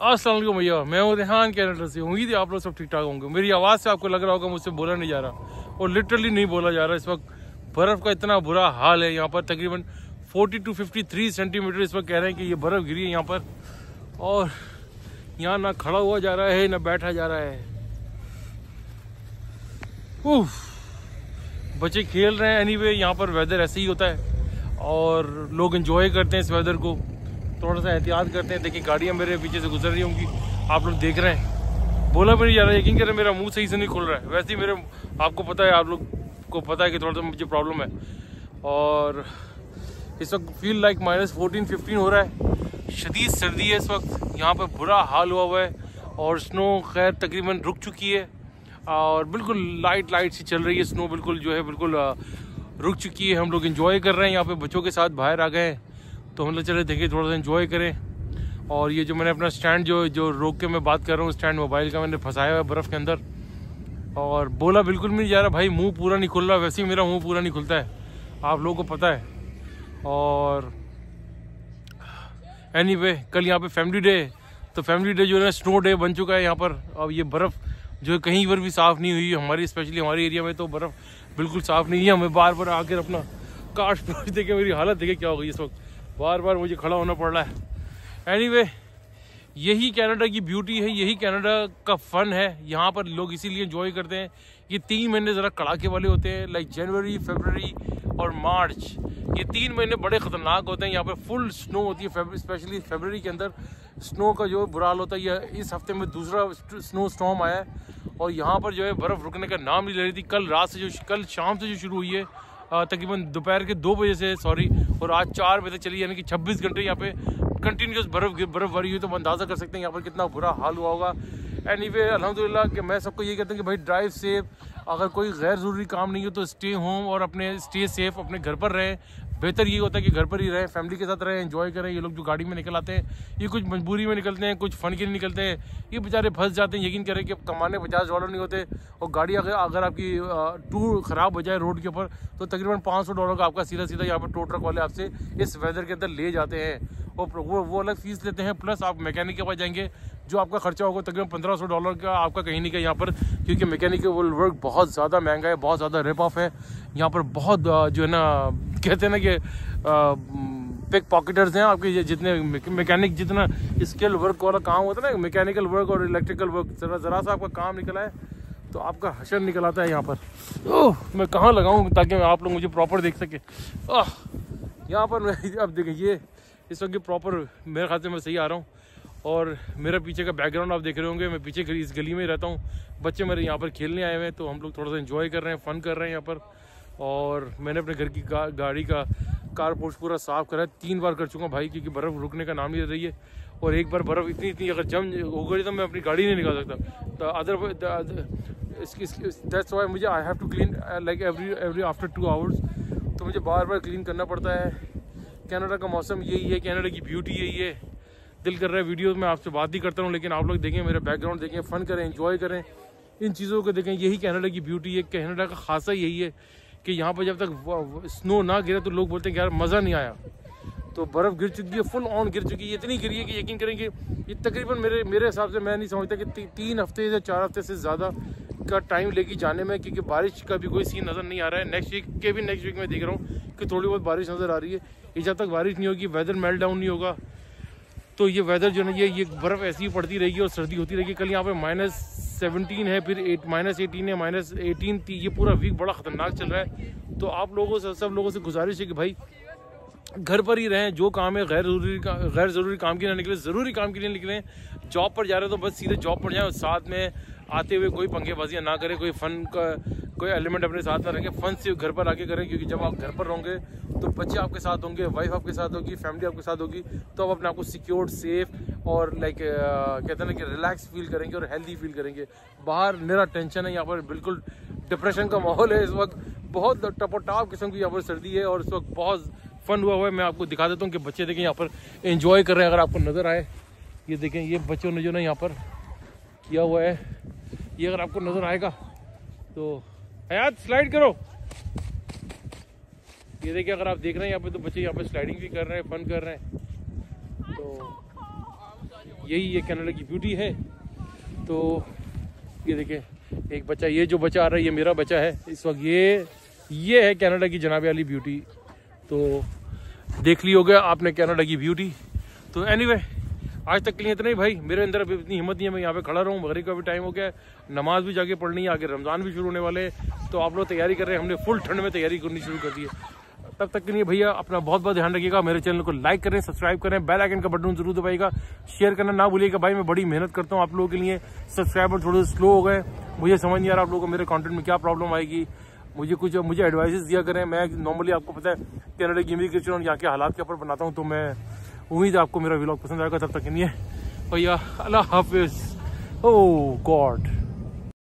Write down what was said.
अस्सलाम वालेकुम भैया, मैं हूँ रेहान कैनेडा से। उम्मीद है आप लोग सब ठीक ठाक होंगे। मेरी आवाज़ से आपको लग रहा होगा मुझसे बोला नहीं जा रहा, और लिटरली नहीं बोला जा रहा। इस वक्त बर्फ़ का इतना बुरा हाल है यहाँ पर। तकरीबन 40 to 53 सेंटीमीटर इस वक्त कह रहे हैं कि ये बर्फ़ गिरी है यहाँ पर, और यहाँ ना खड़ा हुआ जा रहा है ना बैठा जा रहा है। उफ, बच्चे खेल रहे हैं। एनीवे यहाँ पर वेदर ऐसे ही होता है और लोग एंजॉय करते हैं इस वेदर को। थोड़ा सा एहतियात करते हैं। देखिए गाड़ियाँ मेरे पीछे से गुजर रही होंगी, आप लोग देख रहे हैं। बोला भी नहीं जा रहा है, यकीन करें मेरा मुंह सही से नहीं खुल रहा है। वैसे ही मेरे, आपको पता है, आप लोग को पता है कि थोड़ा सा मुझे प्रॉब्लम है। और इस वक्त फील लाइक -14-15 हो रहा है। शदीद सर्दी है इस वक्त, यहाँ पर बुरा हाल हुआ है। और स्नो खैर तकरीबन रुक चुकी है और बिल्कुल लाइट सी चल रही है। स्नो बिल्कुल जो है बिल्कुल रुक चुकी है। हम लोग एंजॉय कर रहे हैं यहाँ पे, बच्चों के साथ बाहर आ गए हैं तो हम लोग चले देखिए थोड़ा सा एंजॉय करें। और ये जो मैंने अपना स्टैंड जो रोक के मैं बात कर रहा हूँ, स्टैंड मोबाइल का, मैंने फंसाया हुआ है बर्फ़ के अंदर। और बोला बिल्कुल भी नहीं जा रहा भाई, मुंह पूरा नहीं खुल रहा। वैसे ही मेरा मुंह पूरा नहीं खुलता है, आप लोगों को पता है। और एनीवे कल यहाँ पे फैमिली डे, तो फैमिली डे जो है स्नो डे बन चुका है यहाँ पर। अब ये बर्फ़ जो है कहीं पर भी साफ़ नहीं हुई हमारी, स्पेशली हमारे एरिया में तो बर्फ़ बिल्कुल साफ़ नहीं है। हमें बार बार आकर अपना काश पहुँच देखे, मेरी हालत देखे क्या हो गई इस वक्त, बार बार मुझे खड़ा होना पड़ रहा है। एनीवे यही कनाडा की ब्यूटी है, यही कनाडा का फ़न है। यहाँ पर लोग इसीलिए एंजॉय करते हैं। ये 3 महीने ज़रा कड़ाके वाले होते हैं, लाइक जनवरी, फरवरी और मार्च। ये 3 महीने बड़े ख़तरनाक होते हैं। यहाँ पर फुल स्नो होती है, स्पेशली फरवरी के अंदर स्नो का जो बुरा हाल होता है। यह इस हफ्ते में दूसरा स्नो स्टॉर्म आया है और यहाँ पर जो है बर्फ़ रुकने का नाम नहीं ले रही थी। कल शाम से जो शुरू हुई है, तकरीबन दोपहर के 2 बजे से, सॉरी, और आज 4 बजे तक चली, यानी कि 26 घंटे यहाँ पे कंटिन्यूस बर्फ़बारी हुई। तो हम अंदाज़ा कर सकते हैं यहाँ पर कितना बुरा हाल हुआ होगा। एनीवे अल्हम्दुलिल्लाह कि मैं सबको ये कहता हूँ कि भाई ड्राइव सेफ, अगर कोई गैर ज़रूरी काम नहीं हो तो स्टे होम और अपने स्टे सेफ, अपने घर पर रहें। बेहतर ये होता है कि घर पर ही रहें, फैमिली के साथ रहें, एंजॉय करें। ये लोग जो गाड़ी में निकल आते हैं, ये कुछ मजबूरी में निकलते हैं, कुछ फ़न के लिए निकलते हैं, ये बेचारे फंस जाते हैं। यकीन करें कि कमाने $50 नहीं होते, और गाड़ी अगर आपकी टूर ख़राब हो जाए रोड के ऊपर तो तकरीबन $500 का आपका सीधा यहाँ पर टो ट्रक वाले आपसे इस वेदर के अंदर ले जाते हैं। और वो अलग फ़ीस लेते हैं, प्लस आप मैकेनिक के पास जाएंगे जो आपका खर्चा होगा तकरीबन $1500 का आपका कहीं नहीं कहीं यहाँ पर, क्योंकि मैकेनिकल वर्क बहुत ज़्यादा महंगा है, बहुत ज़्यादा रिप ऑफ है यहाँ पर। बहुत जो है ना, कहते हैं ना कि पिक पॉकेटर्स हैं आपके। जितने मैकेनिक, जितना स्किल वर्क वाला काम होता है ना, मैकेनिकल वर्क और इलेक्ट्रिकल वर्क, ज़रा सा आपका काम निकला है तो आपका हशर निकल आता है यहाँ पर। ओह, मैं कहाँ लगाऊँ ताकि आप लोग मुझे प्रॉपर देख सके। यहाँ पर अब देखिए, ये इस वक्त प्रॉपर मेरे ख्याल से मैं सही आ रहा हूँ। और मेरा पीछे का बैकग्राउंड आप देख रहे होंगे, मैं पीछे इस गली में ही रहता हूँ। बच्चे मेरे यहाँ पर खेलने आए हुए हैं तो हम लोग थोड़ा सा एंजॉय कर रहे हैं, फ़न कर रहे हैं यहाँ पर। और मैंने अपने घर की गाड़ी का कार पोर्च पूरा साफ़ करा है, 3 बार कर चुका भाई, क्योंकि बर्फ़ रुकने का नाम नहीं ले रही है। और एक बार बर्फ़ इतनी अगर जम हो गई तो मैं अपनी गाड़ी नहीं निकाल सकता। तो दैट्स व्हाई मुझे I have to clean like every after 2 hours, तो मुझे बार बार क्लीन करना पड़ता है। कनाडा का मौसम यही है, कनाडा की ब्यूटी यही है। दिल कर रहा है वीडियो में आपसे बात ही करता हूँ, लेकिन आप लोग देखें, मेरा बैकग्राउंड देखें, फ़न करें, एंजॉय करें, इन चीज़ों को देखें। यही कनाडा की ब्यूटी है, कनाडा का खासा यही है कि यहाँ पर जब तक स्नो ना गिरे तो लोग बोलते हैं कि यार मज़ा नहीं आया। तो बर्फ़ गिर चुकी है, फुल ऑन गिर चुकी है, इतनी गिरी है कि यकीन करेंगे ये तकरीबन मेरे हिसाब से मैं नहीं समझता कि 3 हफ्ते या 4 हफ्ते से ज़्यादा का टाइम लेगी जाने में, क्योंकि बारिश का भी कोई सीन नज़र नहीं आ रहा है। नेक्स्ट वीक में देख रहा हूँ कि थोड़ी बहुत बारिश नज़र आ रही है। ये जब तक बारिश नहीं होगी, वेदर मेल्ट डाउन नहीं होगा, तो ये वेदर जो है ये बर्फ़ ऐसी ही पड़ती रहेगी और सर्दी होती रहेगी। कल यहाँ पे -17 है, फिर -18 है, -18 थी। ये पूरा वीक बड़ा ख़तरनाक चल रहा है। तो आप लोगों से, सब लोगों से गुजारिश है कि भाई घर पर ही रहें। जो काम है गैर ज़रूरी काम के लिए निकलें, ज़रूरी काम के लिए निकलें। जॉब पर जा रहे हो तो बस सीधे जॉब पर जाएँ, और साथ में आते हुए कोई पंगेबाजियाँ ना करें, कोई फ़न का कोई एलिमेंट अपने साथ ना रखें। फ़न सिर्फ घर पर आके करें, क्योंकि जब आप घर पर रहोगे तो बच्चे आपके साथ होंगे, वाइफ आपके साथ होगी, फैमिली आपके साथ होगी, तो आप अपने आप को सिक्योर, सेफ और लाइक कहते हैं ना कि रिलैक्स फील करेंगे और हेल्दी फील करेंगे। बाहर निरा टेंशन है, यहाँ पर बिल्कुल डिप्रेशन का माहौल है इस वक्त। बहुत टपोटाप किस्म की यहाँ पर सर्दी है और इस वक्त बहुत फ़न हुआ है। मैं आपको दिखा देता हूँ कि बच्चे देखें यहाँ पर एंजॉय कर रहे हैं। अगर आपको नज़र आए, ये देखें, ये बच्चों ने जो ना यहाँ पर किया हुआ है, ये अगर आपको नज़र आएगा तो हयात स्लाइड करो। ये देखिए, अगर आप देख रहे हैं यहाँ पे, तो बच्चे यहाँ पे स्लाइडिंग भी कर रहे हैं, फ़न कर रहे हैं। तो यही ये कनाडा की ब्यूटी है। तो ये देखें, एक बच्चा, ये जो बच्चा आ रहा है ये मेरा बच्चा है इस वक्त। ये है कनाडा की जनाबे वाली ब्यूटी। तो देख ली होगा आपने कनाडा की ब्यूटी। तो एनीवे आज तक के लिए इतना ही भाई। मेरे अंदर अभी इतनी हिम्मत नहीं है मैं यहाँ पे खड़ा रहूँ। मगरिब का भी टाइम हो गया है, नमाज भी जाके पढ़नी है, आगे रमज़ान भी शुरू होने वाले। तो आप लोग तैयारी कर रहे हैं, हमने फुल ठंड में तैयारी करनी शुरू कर दी है। तब तक के लिए भैया अपना बहुत बहुत ध्यान रखिएगा। मेरे चैनल को लाइक करें, सब्सक्राइब करें, बेल आइकन का बटन जरूर दबाइएगा, शेयर करना ना भूलिएगा। भाई मैं बड़ी मेहनत करता हूँ आप लोगों के लिए। सब्सक्राइबर थोड़े स्लो हो गए, मुझे समझ नहीं आ रहा आप लोगों को मेरे कंटेंट में क्या प्रॉब्लम आएगी। मुझे एडवाइसेस दिया करें। मैं नॉर्मली आपको पता है कनाडा की इमिग्रेशन और यहाँ के हालात के ऊपर बनाता हूँ। तो मैं उम्मीद है आपको मेरा व्लॉग पसंद आएगा। तब तक के लिए भैया अल्लाह हाफिज। ओह गॉड।